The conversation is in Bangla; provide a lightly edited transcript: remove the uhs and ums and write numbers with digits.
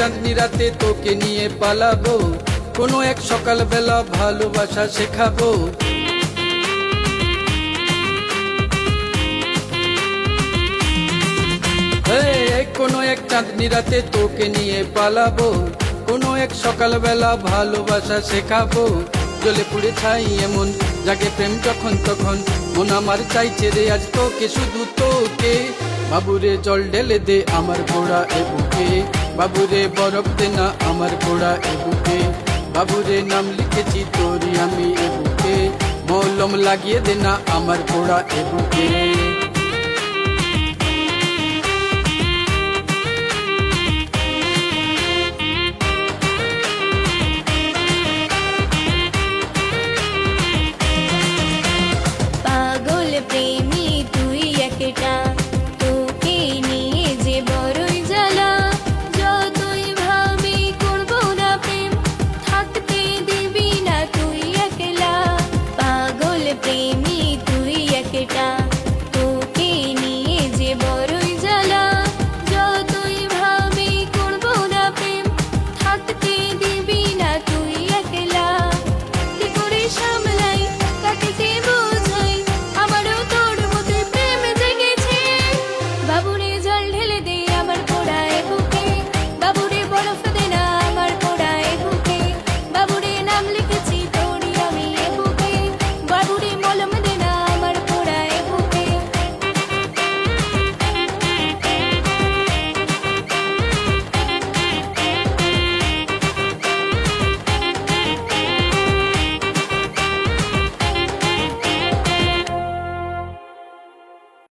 চাঁদনি রাতে তোকে নিয়ে পালাবো, কোনো এক সকাল বেলা ভালোবাসা শেখাবো। কোনো এক চাঁদনি রাতে তোকে নিয়ে পালাবো, কোনো এক সকাল বেলা ভালোবাসা শেখাবো। জ্বলে পুড়ে ছাই এমন জাগে প্রেম যখন তখন, মন আমার চাইছে রে আজ তোকে, শুধু তোকে। বাবুরে জল ঢেলে দে আমার গোড়া এ বুকে, বাবুরে বরফ দে না আমার গোড়া এ বুকে। বাবুরে নাম লিখেছি তোরই আমি এ বুকে, মলম লাগিয়ে দে না আমার গোড়া এ বুকে।